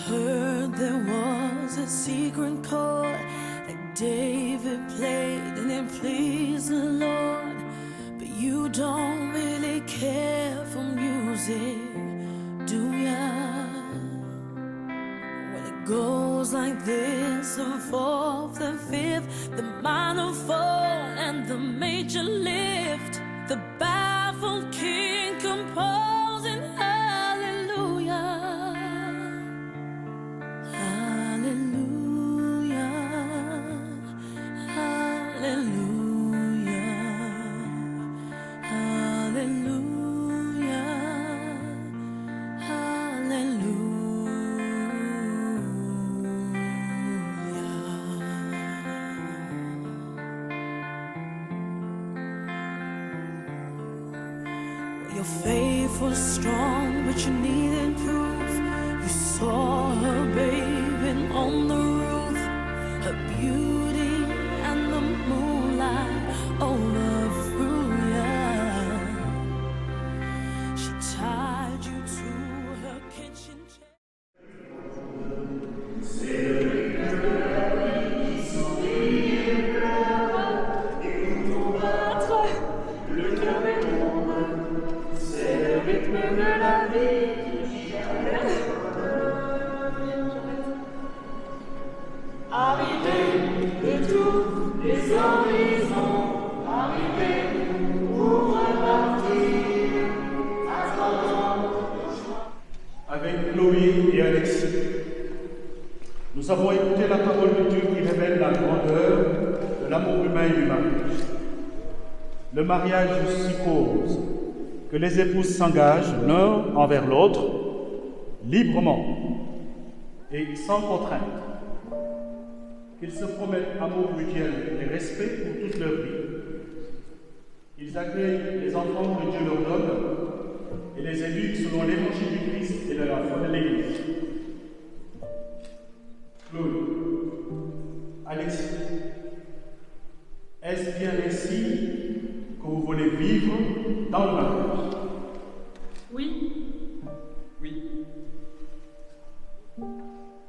heard there was a secret chord that David played and it pleased the Lord. But you don't really care for music, do ya? Well, it goes like this: the fourth, the fifth, the minor fall, and the major lift. The baffled king composing hallelujah. Hallelujah, hallelujah, hallelujah, hallelujah. Your faith was strong, but you needed proof. You saw her bathing on the roof, her beauty and the moonlight overthrew ya. She tied you to her kitchen chair. Avec Chloé et Alexis, nous avons écouté la parole de Dieu qui révèle la grandeur de l'amour humain et du mariage. Le mariage suppose que les épouses s'engagent l'un envers l'autre librement et sans contrainte, qu'ils se promettent amour mutuel et respect pour toute leur vie. Ils accueillent les enfants que Dieu leur donne et les éduquent selon l'évangile du Christ et de la foi de l'Église. Chloé, Alexis, est-ce bien ainsi que vous voulez vivre dans le mariage? Oui. Oui.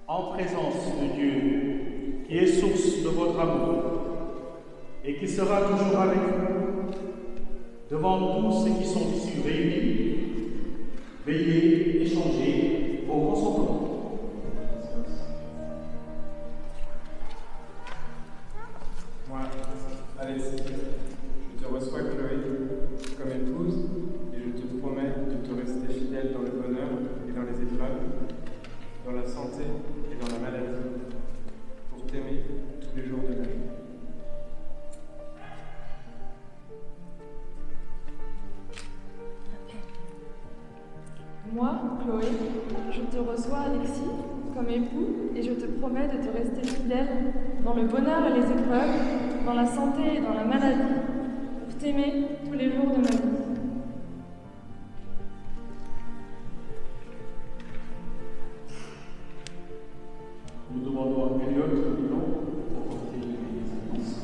En présence de Dieu, qui est source de votre amour et qui sera toujours avec vous, devant tous ceux qui sont ici réunis, veuillez échanger vos consentements. Moi, Alexis, je te reçois, Chloé, comme épouse, et je te promets de te rester fidèle dans le bonheur et dans les épreuves, dans la santé et dans la maladie, pour t'aimer tous les jours de ma vie. Moi, Chloé, je te reçois, Alexis, comme époux, et je te promets de te rester fidèle dans le bonheur et les épreuves, dans la santé et dans la maladie, pour t'aimer tous les jours de ma vie. Nous demandons à Elliot Milon pour porter les alliances.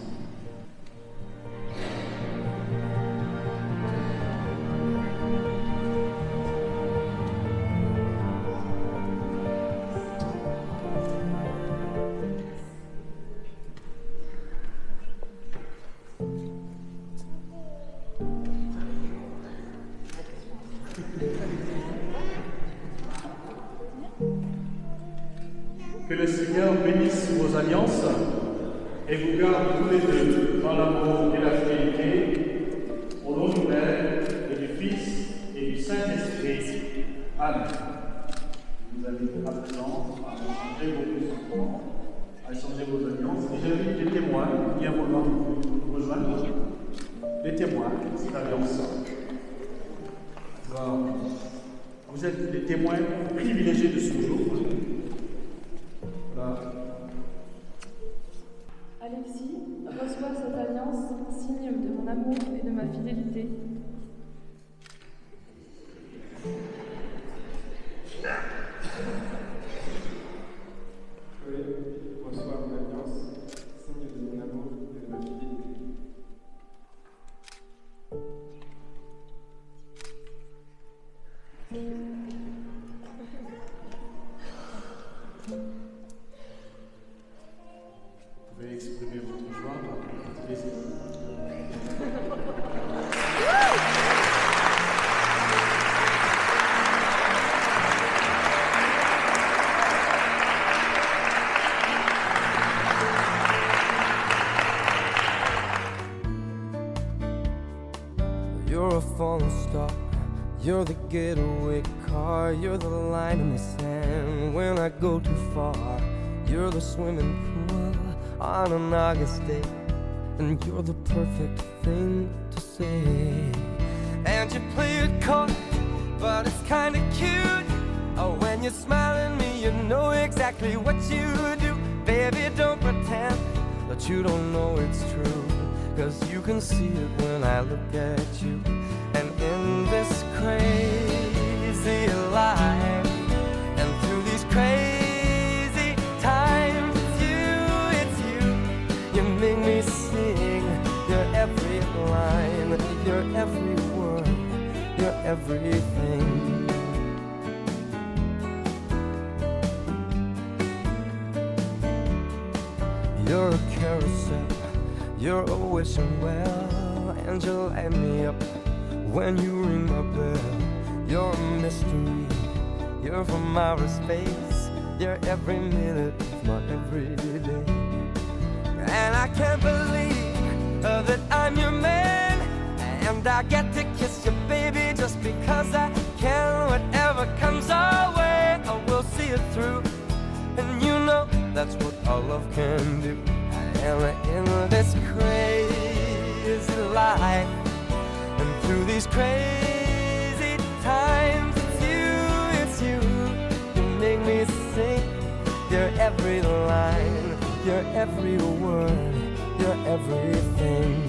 Que le Seigneur bénisse vos alliances et vous garde tous les deux dans l'amour et la fidélité, au nom du Père et du Fils et du Saint-Esprit. Amen. Je vous invite à présent à changer vos consentements, à changer vos alliances. Et j'invite les témoins qui viennent vouloir vous rejoindre. Les témoins de cette alliance. Alors, vous êtes les témoins privilégiés de ce jour. Alexis, reçois cette alliance, signe de mon amour et de ma fidélité. Chloé, reçois mon alliance, signe de mon amour et de ma fidélité. You're a falling star, you're the getaway car, you're the line in the sand when I go too far. You're the swimming pool on an August day, and you're the perfect thing to say. And you play it cold, but it's kinda cute. Oh, when you smile at me, you know exactly what you do. Baby, don't pretend that you don't know it's true, 'cause you can see it when I look at you. And in this crazy life, and through these crazy times, it's you, you make me sing your every line, your every word, your everything. You're a carousel, you're a wishing well, and you light me up when you ring my bell. You're a mystery, you're from outer space, you're every minute of my everyday. And I can't believe that I'm your man, and I get to kiss you, baby, just because I can. Whatever comes our way, I will see it through, and you know that's what our love can do. And in this crazy life, and through these crazy times, it's you, you make me sing your every line, your every word, your everything.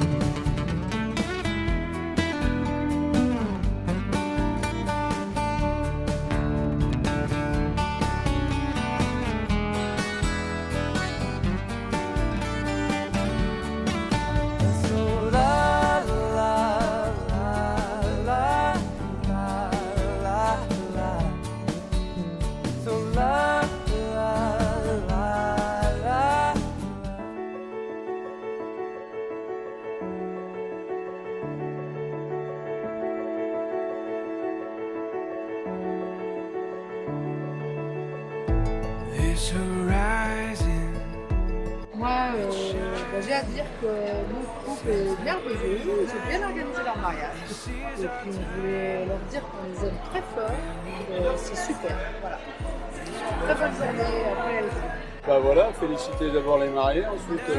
Moi, j'ai à dire que mon couple est merveilleux, ils ont bien organisé leur mariage. Et puis on voulait leur dire qu'on les aime très fort, c'est super, voilà. Très bonne journée, après elle. Bah voilà, féliciter d'abord les mariés, ensuite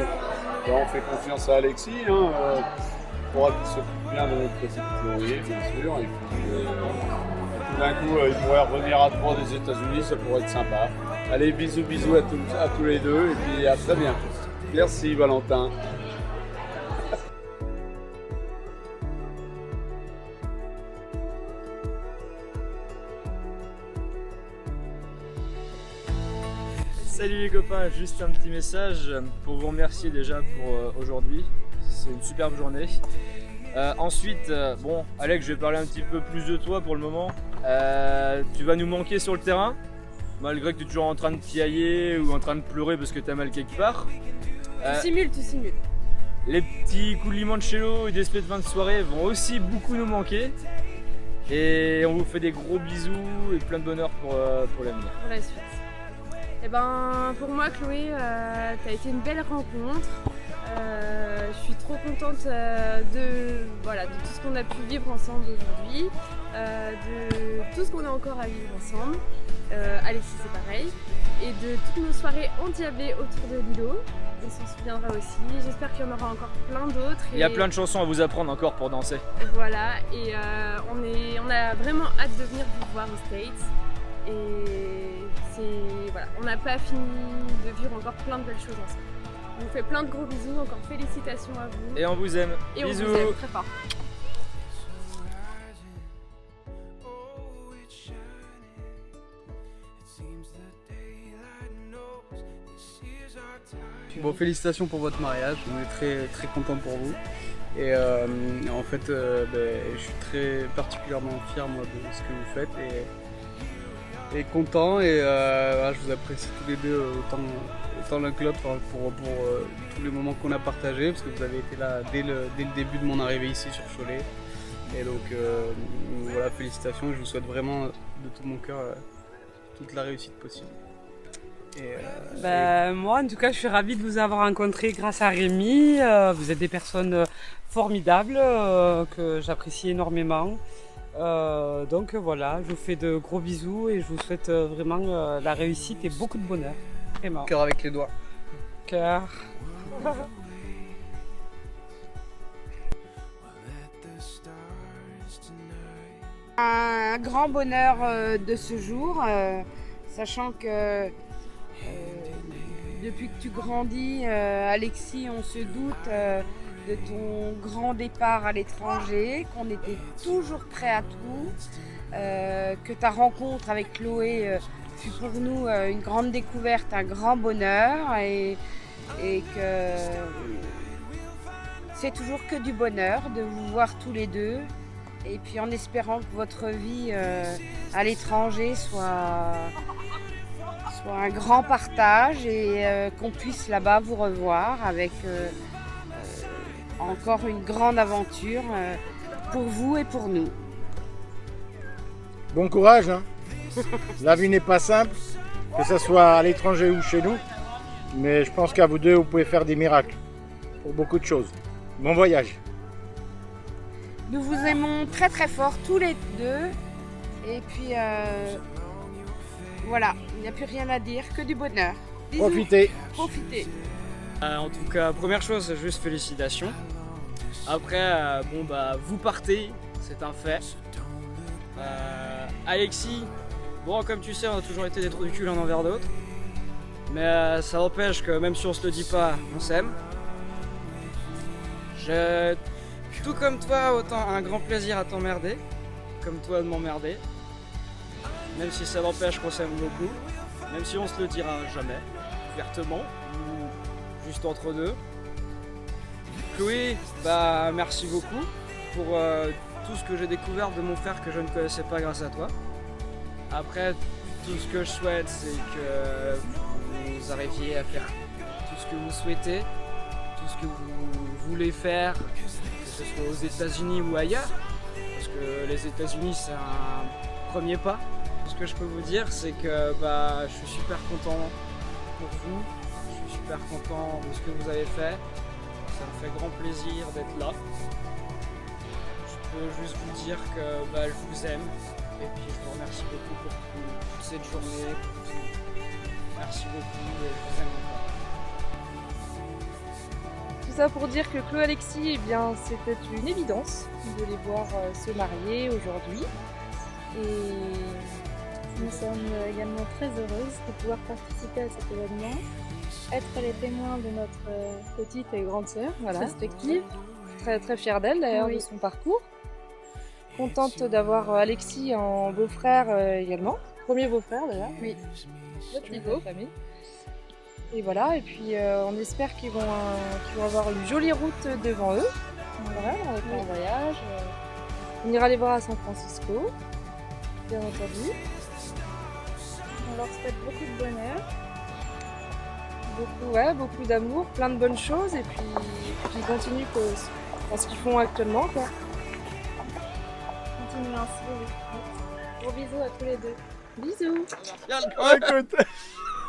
on fait confiance à Alexis, pour qu'il s'occupe bien de notre petite Chloé, bien sûr, et puis tout d'un coup il pourrait revenir à 3 des États-Unis, ça pourrait être sympa. Allez, bisous à tous les deux, et puis à très bientôt. Merci Valentin. Salut les copains, juste un petit message pour vous remercier déjà pour aujourd'hui, c'est une superbe journée. Ensuite, bon Alex, je vais parler un petit peu plus de toi pour le moment. Tu vas nous manquer sur le terrain, malgré que tu es toujours en train de piailler ou en train de pleurer parce que tu as mal quelque part. Tu simules. Les petits coups de limoncello et des espèces de fin de soirée vont aussi beaucoup nous manquer. Et on vous fait des gros bisous et plein de bonheur pour l'avenir. Pour la suite. Et ben, pour moi, Chloé, t'as été une belle rencontre. Je suis trop contente de tout ce qu'on a pu vivre ensemble aujourd'hui, de tout ce qu'on a encore à vivre ensemble. Alexis, c'est pareil. Et de toutes nos soirées endiablées autour de Lilo. On s'en souviendra aussi. J'espère qu'il y en aura encore plein d'autres. Il y a plein de chansons à vous apprendre encore pour danser. Voilà, et on a vraiment hâte de venir vous voir aux States. Et voilà, on n'a pas fini de vivre encore plein de belles choses ensemble. On vous fait plein de gros bisous, encore félicitations à vous. Et on vous aime. Et bisous. On vous aime très fort. Bon, félicitations pour votre mariage, on est très très contents pour vous. Et en fait, je suis très particulièrement fier moi, de ce que vous faites et content. Et voilà, je vous apprécie tous les deux dans le club pour tous les moments qu'on a partagés, parce que vous avez été là dès le début de mon arrivée ici sur Cholet. Et donc voilà, félicitations, je vous souhaite vraiment de tout mon cœur toute la réussite possible. Moi en tout cas je suis ravie de vous avoir rencontré grâce à Rémi, vous êtes des personnes formidables que j'apprécie énormément. Donc voilà, je vous fais de gros bisous et je vous souhaite vraiment la réussite et beaucoup de bonheur. Vraiment. Cœur avec les doigts. Cœur. Un grand bonheur de ce jour, sachant que depuis que tu grandis, Alexis, on se doute de ton grand départ à l'étranger, qu'on était toujours prêt à tout, que ta rencontre avec Chloé fut pour nous une grande découverte, un grand bonheur et que c'est toujours que du bonheur de vous voir tous les deux. Et puis en espérant que votre vie à l'étranger soit un grand partage et qu'on puisse là-bas vous revoir avec encore une grande aventure pour vous et pour nous. Bon courage, hein. La vie n'est pas simple, que ce soit à l'étranger ou chez nous, mais je pense qu'à vous deux, vous pouvez faire des miracles pour beaucoup de choses. Bon voyage. Nous vous aimons très très fort tous les deux et puis voilà, il n'y a plus rien à dire, que du bonheur. Bisous. Profitez. Profitez. En tout cas, première chose, juste félicitations. Après, vous partez, c'est un fait. Alexis, bon, comme tu sais, on a toujours été des trous du cul l'un envers l'autre. Mais ça n'empêche que même si on se le dit pas, on s'aime. J'ai, tout comme toi, autant un grand plaisir à t'emmerder, comme toi de m'emmerder. Même si ça n'empêche qu'on s'aime beaucoup, même si on se le dira jamais, ouvertement, ou juste entre deux. Chloé, merci beaucoup pour tout ce que j'ai découvert de mon frère que je ne connaissais pas grâce à toi. Après, tout ce que je souhaite, c'est que vous arriviez à faire tout ce que vous souhaitez, tout ce que vous voulez faire, que ce soit aux États-Unis ou ailleurs, parce que les États-Unis c'est un premier pas. Ce que je peux vous dire, c'est que je suis super content pour vous, je suis super content de ce que vous avez fait, ça me fait grand plaisir d'être là. Je peux juste vous dire que je vous aime et puis je vous remercie beaucoup pour toute cette journée, pour tout. Merci beaucoup et je vous aime encore. Tout ça pour dire que Chloé Alexis, c'était une évidence de les voir se marier aujourd'hui. Et nous sommes également très heureuses de pouvoir participer à cet événement, être les témoins de notre petite et grande sœur respective. Très, très fière d'elle d'ailleurs, de son parcours. Contente d'avoir Alexis en beau-frère également. Premier beau-frère d'ailleurs. Oui. Petit beau. Et voilà, et puis on espère qu'ils vont avoir une jolie route devant eux. Voilà, on va faire un voyage. On ira les voir à San Francisco, bien entendu. On leur souhaite beaucoup de bonheur. Beaucoup d'amour, plein de bonnes choses, et puis ils continuent dans ce qu'ils font actuellement, quoi. Continuez ainsi, oui. Gros bisous à tous les deux. Bisous.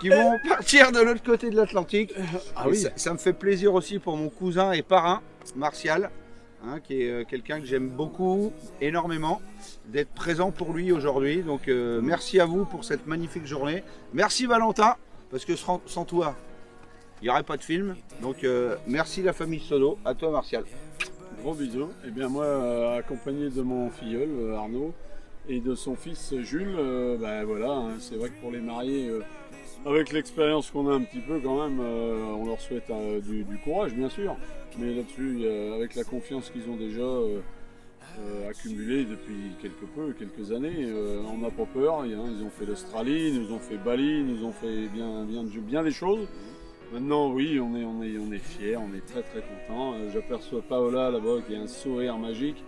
Qui vont partir de l'autre côté de l'Atlantique. Ah oui. Ça me fait plaisir aussi pour mon cousin et parrain, Martial, qui est quelqu'un que j'aime beaucoup, énormément, d'être présent pour lui aujourd'hui. Donc merci à vous pour cette magnifique journée. Merci Valentin, parce que sans toi, il n'y aurait pas de film. Donc merci la famille Sodo, à toi Martial. Gros bisous. Et bien moi, accompagné de mon filleul Arnaud et de son fils Jules, c'est vrai que pour les mariés, avec l'expérience qu'on a un petit peu quand même, on leur souhaite du courage bien sûr. Mais là-dessus, avec la confiance qu'ils ont déjà accumulée depuis quelques années, on n'a pas peur. Ils ont fait l'Australie, ils nous ont fait Bali, ils nous ont fait bien des choses. Maintenant, oui, on est fiers, on est très très contents. J'aperçois Paola là-bas qui a un sourire magique.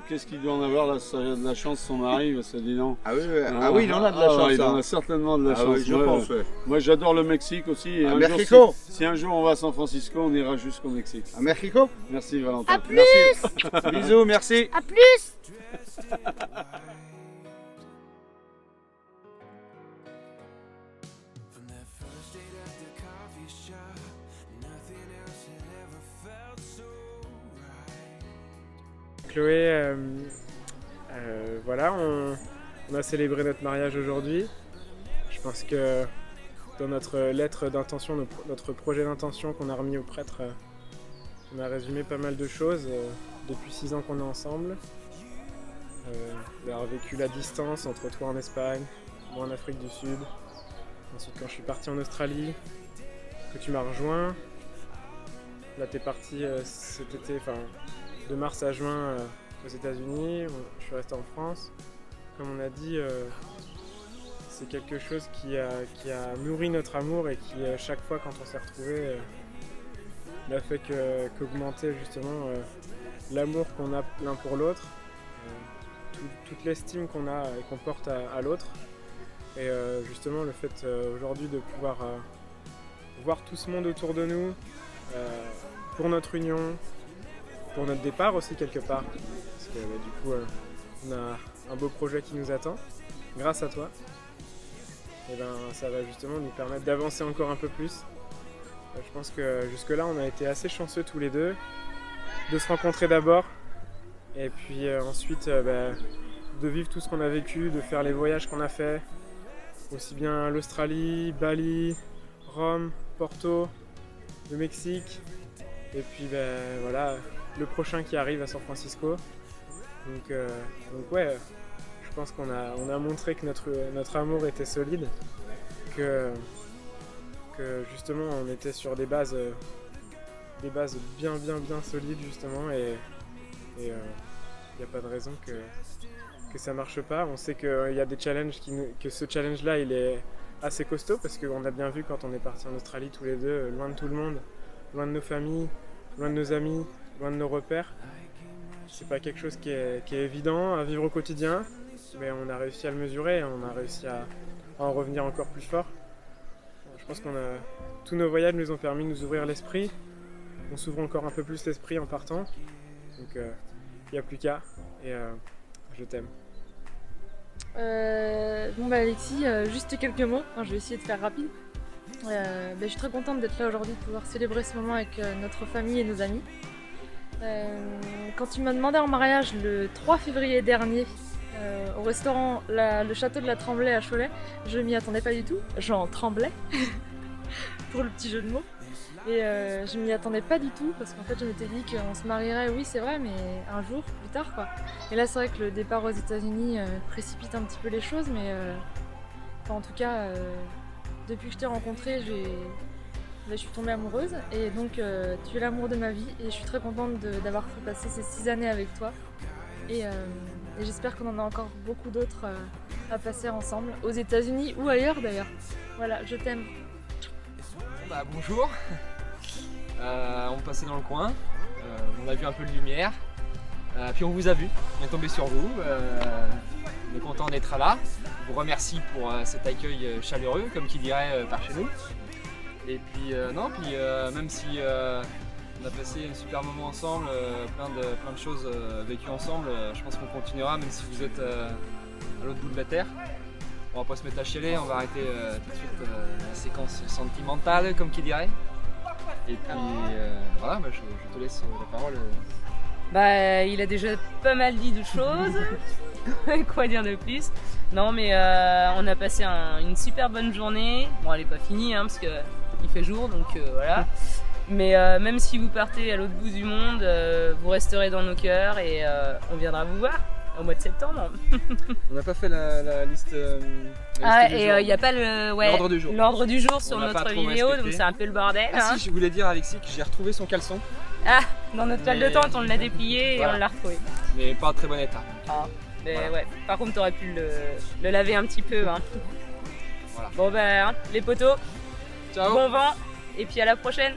Qu'est-ce qu'il doit en avoir là, ça a de la chance son mari, parce que dis donc. Ah oui, il en a de la chance. Il en a certainement de la chance. Oui, je pense, ouais. Moi j'adore le Mexique aussi. Et Mexico. Si un jour on va à San Francisco, on ira jusqu'au Mexique. À Mexico. Merci Valentin. À plus. Merci. Bisous, merci. À plus. Chloé, voilà, on a célébré notre mariage aujourd'hui. Je pense que dans notre lettre d'intention, notre projet d'intention qu'on a remis au prêtre, on a résumé pas mal de choses depuis 6 ans qu'on est ensemble. D'avoir vécu la distance entre toi en Espagne, moi en Afrique du Sud. Ensuite quand je suis parti en Australie, que tu m'as rejoint. Là t'es parti cet été, de mars à juin aux États-Unis, je suis resté en France. Comme on a dit, c'est quelque chose qui a nourri notre amour et qui, chaque fois quand on s'est retrouvés, n'a fait qu'augmenter justement l'amour qu'on a l'un pour l'autre, toute l'estime qu'on a et qu'on porte à l'autre. Et justement le fait aujourd'hui de pouvoir voir tout ce monde autour de nous, pour notre union, pour notre départ aussi quelque part, parce que du coup on a un beau projet qui nous attend, grâce à toi, et ça va justement nous permettre d'avancer encore un peu plus. Je pense que jusque là on a été assez chanceux tous les deux, de se rencontrer d'abord, et puis ensuite de vivre tout ce qu'on a vécu, de faire les voyages qu'on a fait, aussi bien l'Australie, Bali, Rome, Porto, le Mexique, et puis voilà, le prochain qui arrive à San Francisco. Donc ouais, je pense qu'on a montré que notre amour était solide, que justement on était sur des bases bien solides justement, et il n'y a pas de raison que ça marche pas. On sait qu'il y a des challenges, que ce challenge là il est assez costaud, parce qu'on a bien vu quand on est parti en Australie tous les deux, loin de tout le monde, loin de nos familles, loin de nos amis, loin de nos repères. C'est pas quelque chose qui est évident à vivre au quotidien, mais on a réussi à le mesurer, on a réussi à en revenir encore plus fort. Je pense tous nos voyages nous ont permis de nous ouvrir l'esprit. On s'ouvre encore un peu plus l'esprit en partant. Donc il n'y a plus qu'à, et je t'aime. Alexis, juste quelques mots, je vais essayer de faire rapide. Je suis très contente d'être là aujourd'hui, de pouvoir célébrer ce moment avec notre famille et nos amis. Quand tu m'as demandé en mariage le 3 février dernier au restaurant le Château de la Tremblay à Cholet, je m'y attendais pas du tout, j'en tremblais pour le petit jeu de mots, et je m'y attendais pas du tout, parce qu'en fait je m'étais dit qu'on se marierait, oui c'est vrai, mais un jour plus tard quoi. Et là c'est vrai que le départ aux États-Unis précipite un petit peu les choses, mais en tout cas depuis que je t'ai rencontré, je suis tombée amoureuse, et donc tu es l'amour de ma vie, et je suis très contente d'avoir fait passer ces 6 années avec toi, et j'espère qu'on en a encore beaucoup d'autres à passer ensemble, aux États-Unis ou ailleurs d'ailleurs. Voilà, je t'aime. Bonjour, on passait dans le coin, on a vu un peu de lumière, puis on vous a vu, on est tombé sur vous, on est content d'être là, je vous remercie pour cet accueil chaleureux, comme qui dirait par chez nous. Et puis même si on a passé un super moment ensemble, plein de choses vécues ensemble, je pense qu'on continuera même si vous êtes à l'autre bout de la terre. On va pas se mettre à chialer, on va arrêter tout de suite la séquence sentimentale, comme qui dirait. Et puis voilà, je te laisse la parole. Il a déjà pas mal dit de choses. Quoi dire de plus? Non, mais on a passé une super bonne journée. Bon, elle est pas finie parce que il fait jour, donc voilà. Mais même si vous partez à l'autre bout du monde, vous resterez dans nos cœurs, et on viendra vous voir au mois de septembre. On n'a pas fait la liste. Il n'y a pas l'ordre du jour. L'ordre du jour sur notre vidéo, donc c'est un peu le bordel. Si, je voulais dire à Alexis que j'ai retrouvé son caleçon. Dans notre salle de tente, on l'a déplié, voilà. Et on l'a retrouvé. Mais pas en très bon état. Mais voilà. ouais, par contre, t'aurais pu le laver un petit peu. Voilà. Bon les potos, ciao. Bon vent, et puis à la prochaine.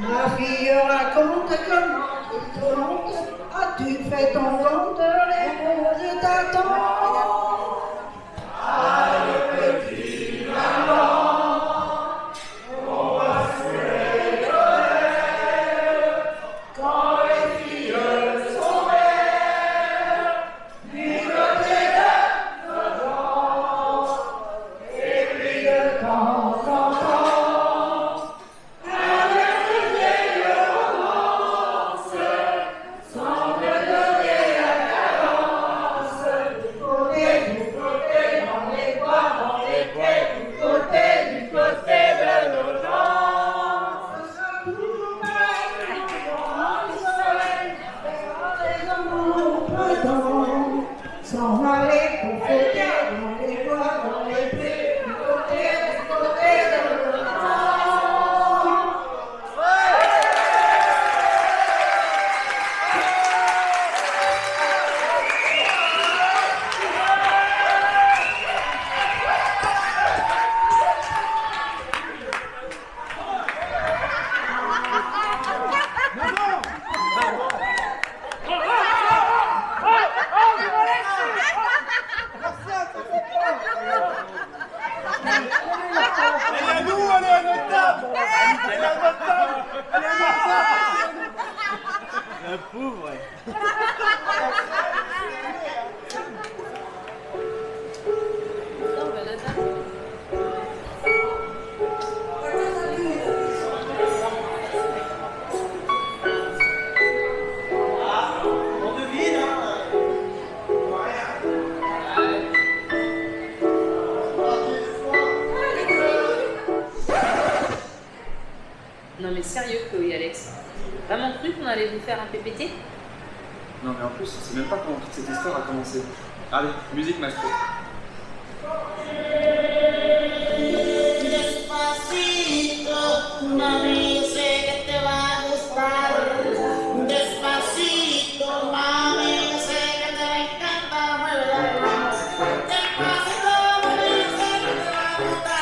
Ma fille raconte comment as-tu fait ton compte, l'épouse t'attend. Allez, petit maman, on va se réveiller quand les filles sont belles, du côté de nos gens, et puis de temps en temps. S'en aller pour fêter dans les bois, dans les prés, du côté de l'automne. La pauvre. Non mais sérieux Chloé et Alex, vraiment cru qu'on allait vous faire un PPT? Non mais en plus, on sait même pas comment toute cette histoire a commencé. Allez, musique maestro. Despacito, mami, yo sé que te va a gustar. Despacito, mami, yo sé que te va a encantar. Despacito, mami, yo sé que te va a gustar.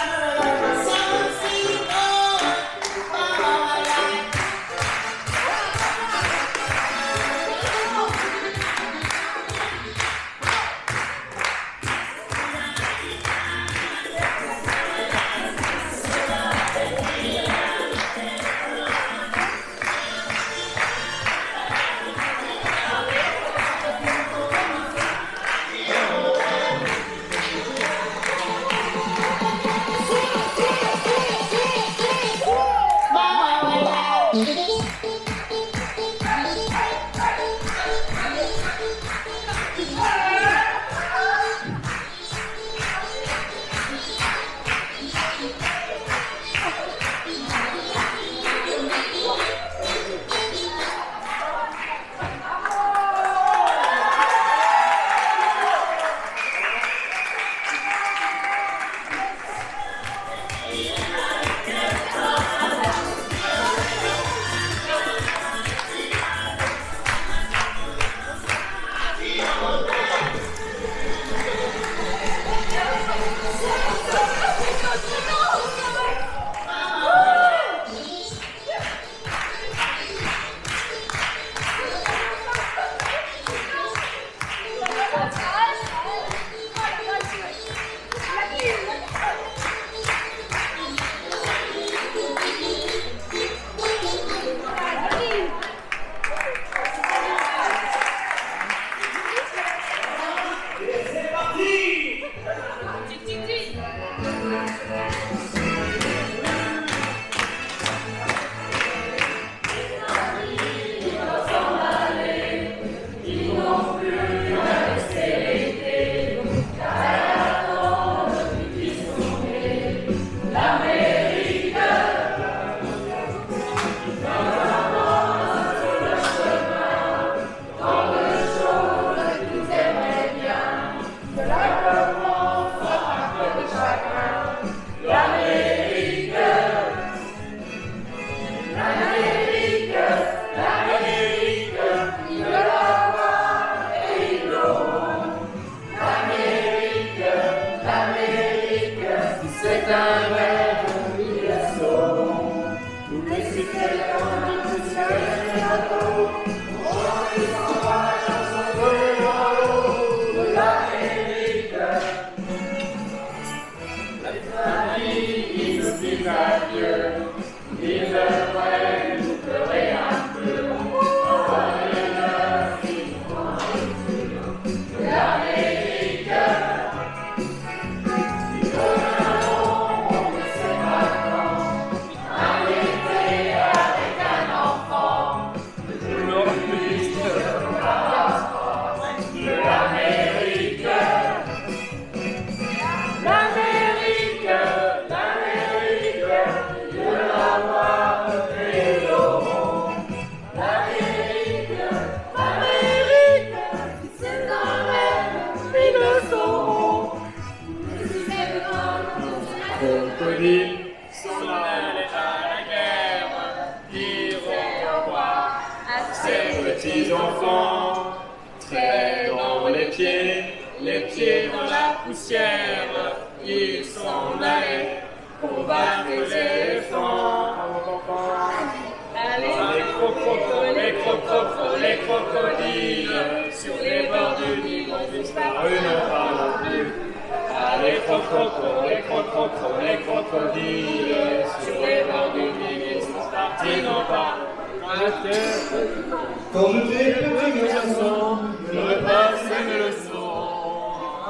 Quand j'étais petit garçon, je repassais mes leçons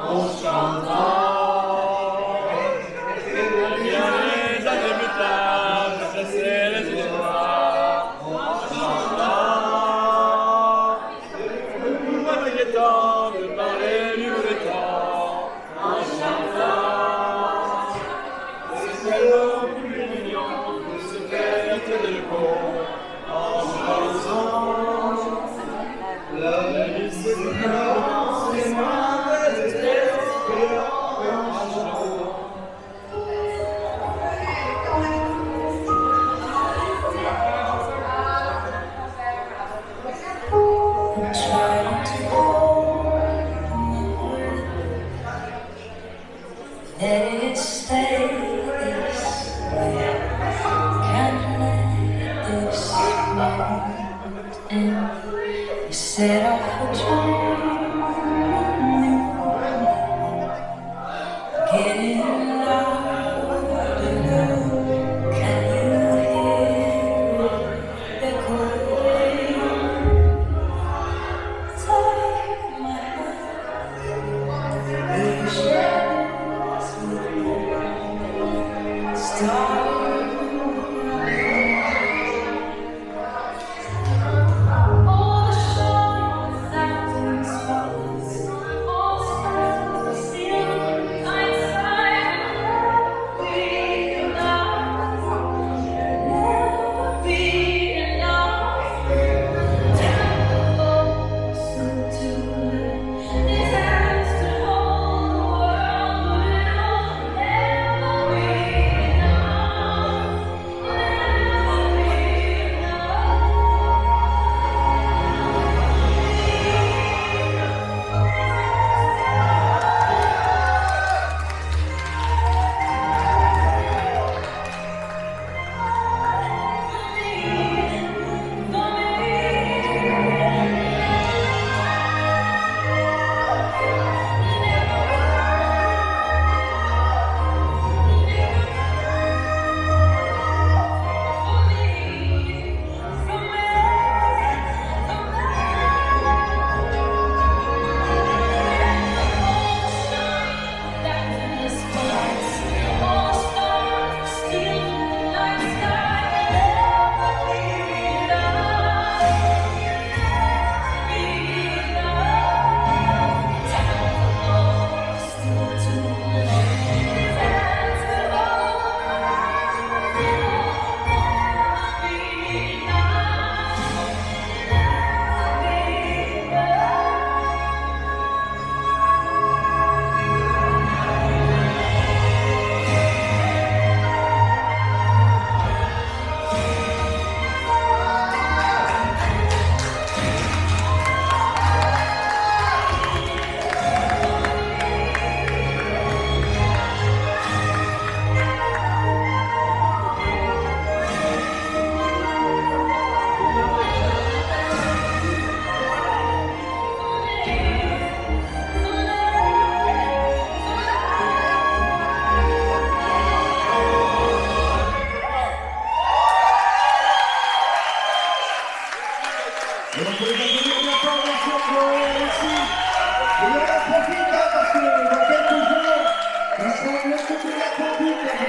en chantant. Et bien les années plus tard, je chassais les histoires en chantant. Et moi, il est temps de parler du mauvais temps en chantant. C'est tellement plus mignon de se faire de le con. La vie se commence et moi désespérant en chantant. Let it stay this way. Can't let this moment end. You set off a journey, getting louder now. Can you hear it echoing? Take my hand, we share this world. Start. Never be enough.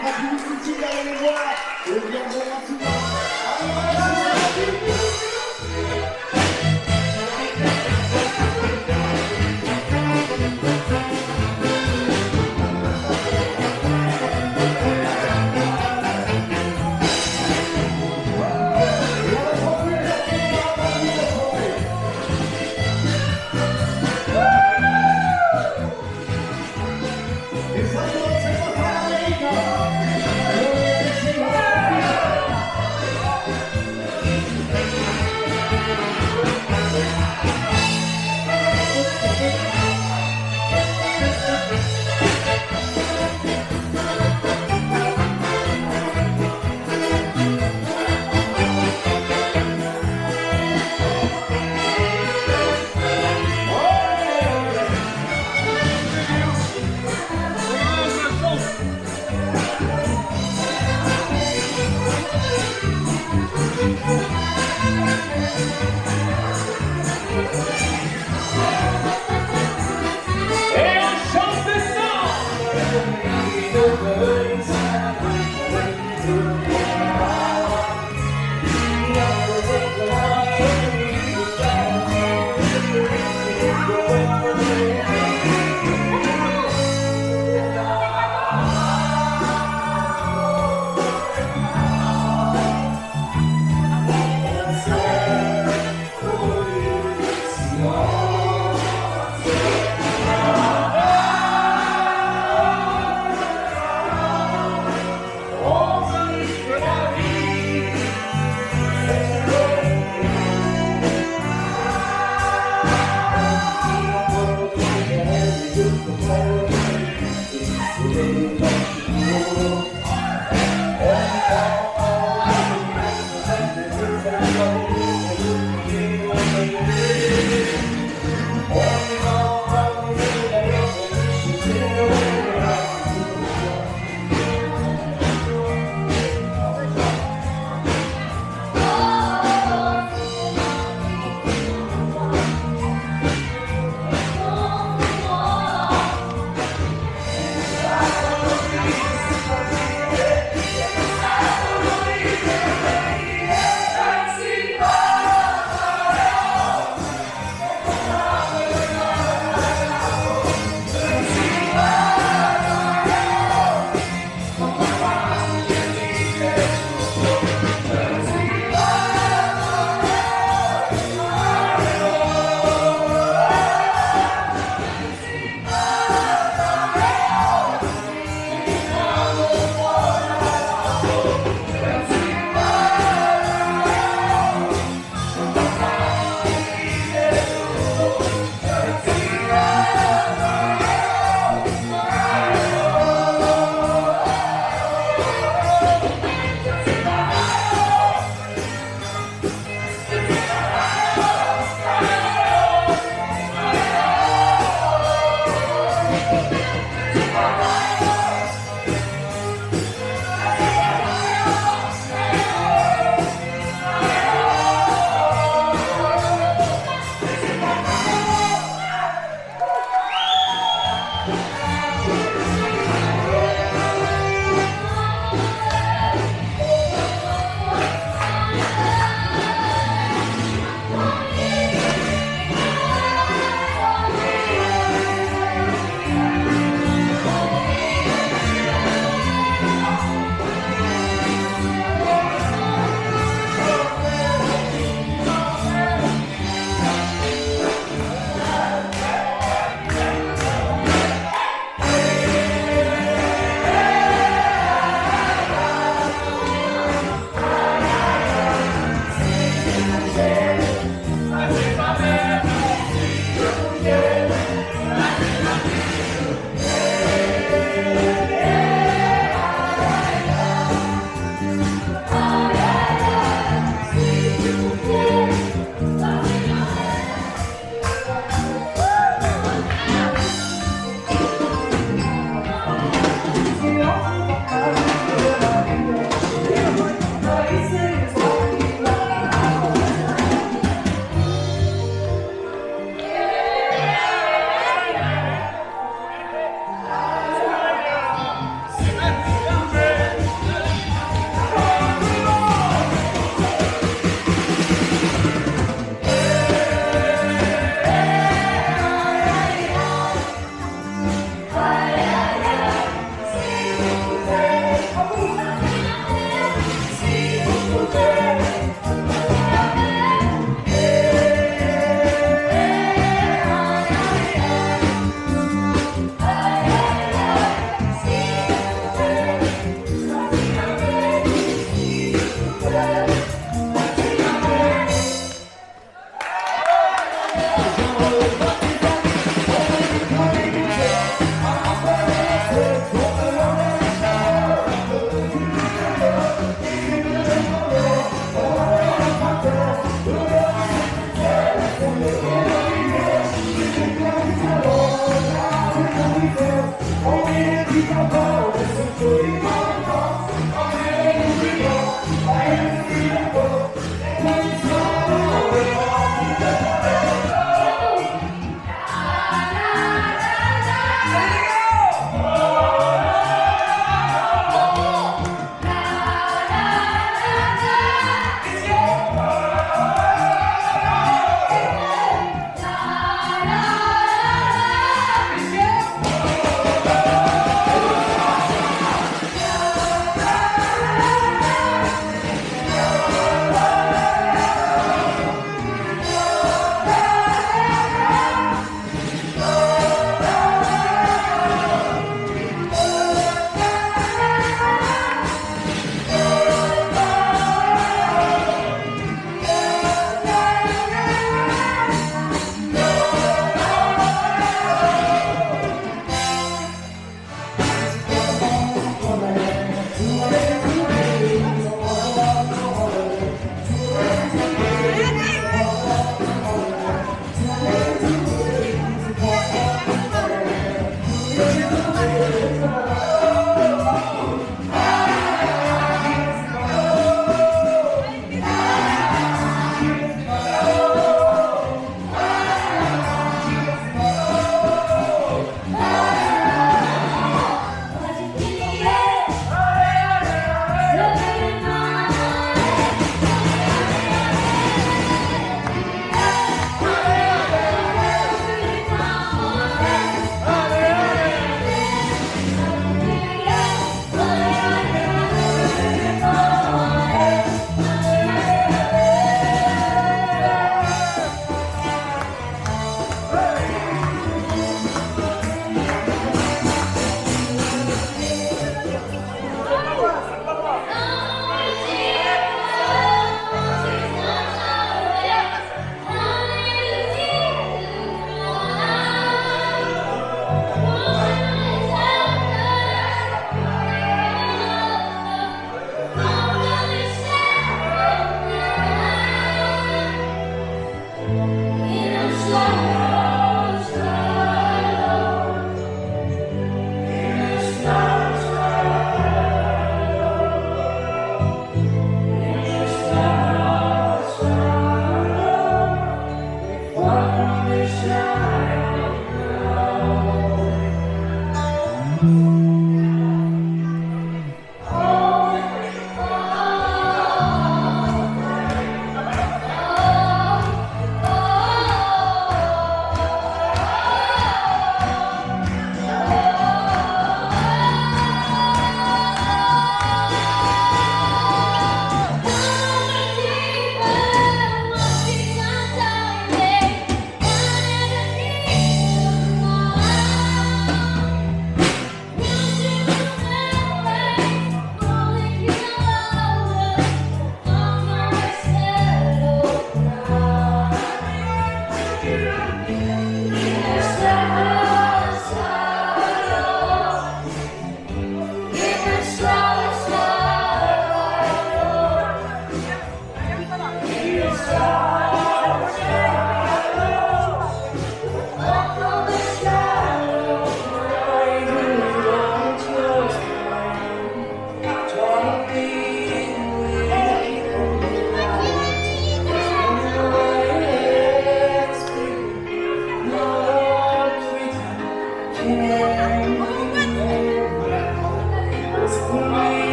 tranquillité ici derrière les voix. Et bien, bon, merci.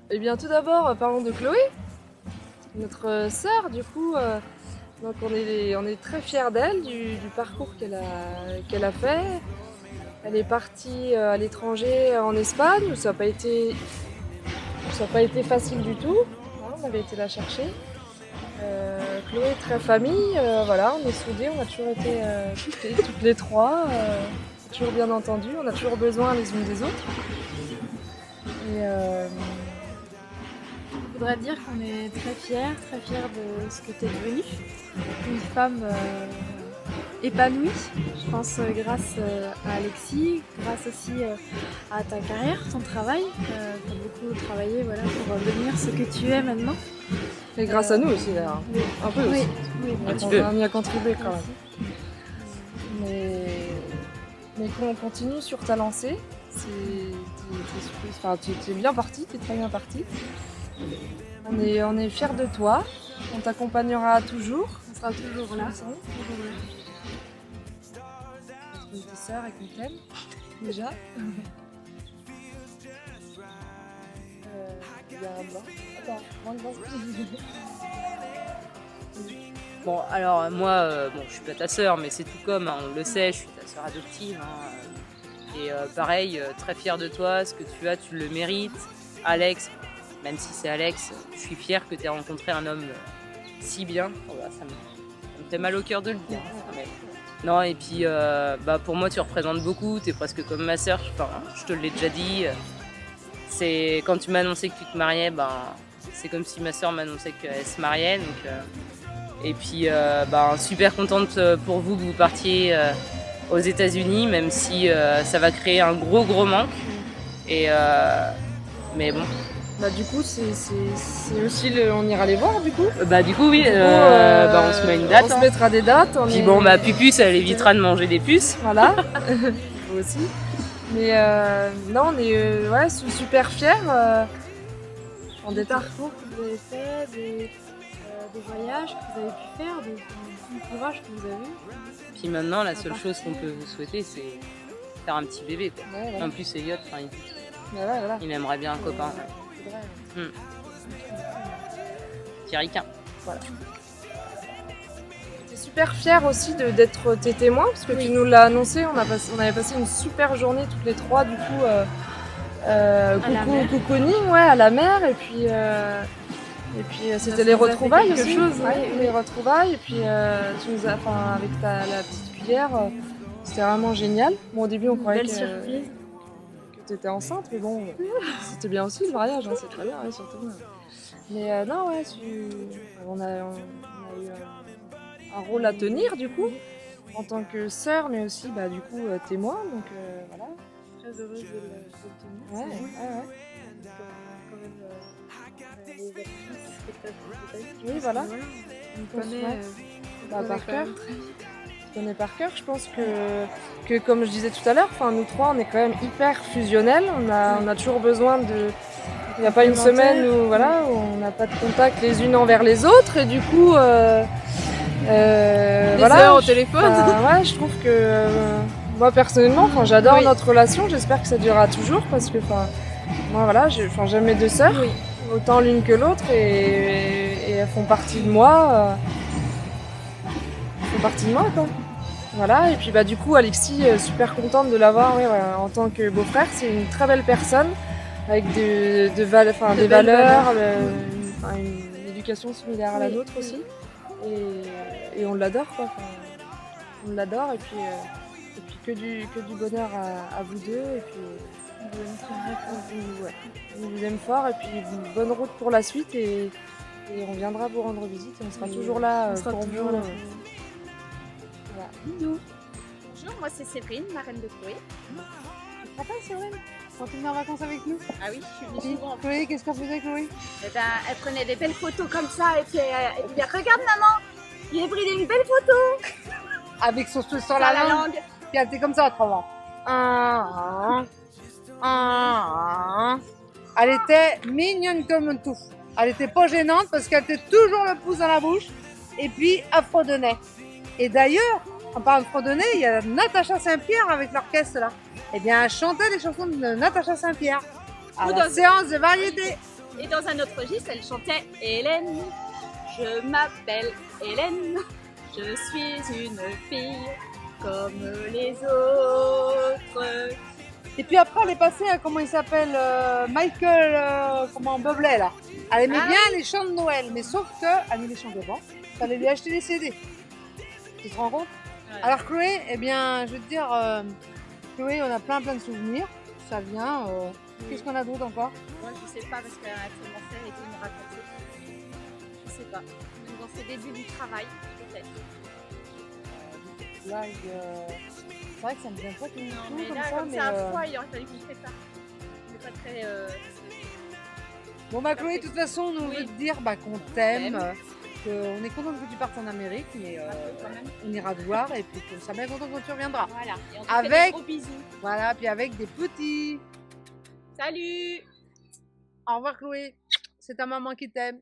Eh bien, tout d'abord, parlons de Chloé, notre sœur. Du coup, donc on est très fiers d'elle, du parcours qu'elle a fait. Elle est partie à l'étranger, en Espagne, où ça n'a pas été facile du tout. On avait été la chercher. Chloé, très famille, voilà, on est soudés, on a toujours été toutes les trois, toujours bien entendu, on a toujours besoin les unes des autres. Et je voudrais dire qu'on est très fiers de ce que tu es devenue. Une femme épanouie, je pense, grâce à Alexis, grâce aussi à ta carrière, ton travail. Tu as beaucoup travaillé pour devenir ce que tu es maintenant. Et grâce à nous aussi, d'ailleurs. Oui. Un peu aussi. Oui, on y a contribué quand même. Mais qu'on continue sur ta lancée. Tu es bien parti, tu es très bien parti. On est fiers de toi, on t'accompagnera toujours. On sera toujours là. Une petite sœur et qu'on t'aime, déjà. Il y a un blanc. Attends, moins de blanc. Bon, alors moi, je suis pas ta sœur, mais c'est tout comme, on le sait, je suis ta sœur adoptive. Et pareil, très fière de toi, ce que tu as, tu le mérites. Alex, même si c'est Alex, je suis fière que tu aies rencontré un homme si bien. Voilà, ça me fait mal au cœur de le dire. Non, et puis pour moi, tu représentes beaucoup, tu es presque comme ma sœur. Enfin, je te l'ai déjà dit. C'est quand tu m'as annoncé que tu te mariais, c'est comme si ma sœur m'annonçait qu'elle se mariait. Donc, et puis, super contente pour vous que vous partiez aux États-Unis, même si ça va créer un gros manque. Et mais bon. Du coup, c'est aussi on ira les voir du coup. Du coup oui, on se met une date. On se mettra des dates. Puis Pupus, elle évitera de manger des puces. Voilà. Vous aussi. Mais non, on est super fiers des parcours que vous avez fait, des voyages que vous avez pu faire, du courage que vous avez. Puis maintenant, la seule chose qu'on peut vous souhaiter, c'est faire un petit bébé. Quoi. Ouais, ouais. En plus, Elliot, il aimerait bien un copain. Petit ricain. Voilà. J'étais super fière aussi d'être tes témoins, parce que tu nous l'as annoncé, on avait passé une super journée toutes les trois, du coup, cocooning, à la mer, et puis c'était les retrouvailles aussi, les retrouvailles, et puis tu nous as, avec la petite cuillère, c'était vraiment génial. Bon, au début, on croyait que tu étais enceinte, mais bon, c'était bien aussi le mariage, c'est très bien, surtout. Mais non, on a eu un rôle à tenir, du coup, en tant que sœur, mais aussi, du coup, témoin, donc voilà. Très heureuse de le tenir. Oui, voilà. On connaît par cœur. On connaît par cœur. Je pense que comme je disais tout à l'heure, nous trois, on est quand même hyper fusionnels. On a toujours besoin de... Il n'y a pas une semaine où on n'a pas de contact les unes envers les autres. Et du coup... heures au téléphone. Je trouve que... moi, personnellement, j'adore notre relation. J'espère que ça durera toujours parce que... moi, j'aime mes deux sœurs. Autant l'une que l'autre. Et elles font partie de moi. Quoi. Voilà, et puis du coup Alexis, super contente de l'avoir en tant que beau-frère. C'est une très belle personne avec des valeurs, une éducation similaire à la nôtre aussi. Et on l'adore quoi. On l'adore et puis que du bonheur à vous deux et puis on vous aime fort et puis bonne route pour la suite et on viendra vous rendre visite et on sera toujours là pour vous. Bisous. Bonjour, moi c'est Séverine, marraine de Chloé. Tu te rappelles Séverine quand tu venais en vacances avec nous? Ah oui, je suis venue souvent. Chloé, qu'est-ce qu'elle faisait Chloé? Elle prenait des belles photos comme ça et puis regarde maman, il a pris des belles photos. Avec son souffle sur la langue. Puis elle était comme ça autrement. Elle était mignonne comme un tout. Elle était pas gênante parce qu'elle était toujours le pouce dans la bouche et puis elle fredonnait. Et d'ailleurs, en parlant de fredonner, il y a Natacha Saint-Pierre avec l'orchestre là. Eh bien, elle chantait les chansons de Natacha Saint-Pierre à la séance de variété. Et dans un autre registre, elle chantait Hélène. Je m'appelle Hélène. Je suis une fille comme les autres. Et puis après, elle est passée à, comment il s'appelle, Michael, Bublé là. Elle aimait bien les chants de Noël, mais sauf qu'elle ne les chantait pas. Il fallait lui acheter des CD. Tu te rends compte? Alors Chloé, eh bien, je veux te dire, Chloé, on a plein de souvenirs. Ça vient. Qu'est-ce qu'on a d'autre encore? Moi, je sais pas parce qu'elle a commencé avec une raconter. Je sais pas. Dans ses débuts du travail, peut-être. C'est vrai que ça me vient pas tout non, mais là, comme c'est un froid, il aurait fallu qu'on fasse ça. C'est pas très... Bon Chloé, de toute façon, on veut te dire qu'on t'aime. On est content que tu partes en Amérique, mais on ira te voir et puis on sera bien content quand tu reviendras. Voilà, et on te fait des gros bisous. Voilà, puis avec des petits. Salut! Au revoir Chloé, c'est ta maman qui t'aime.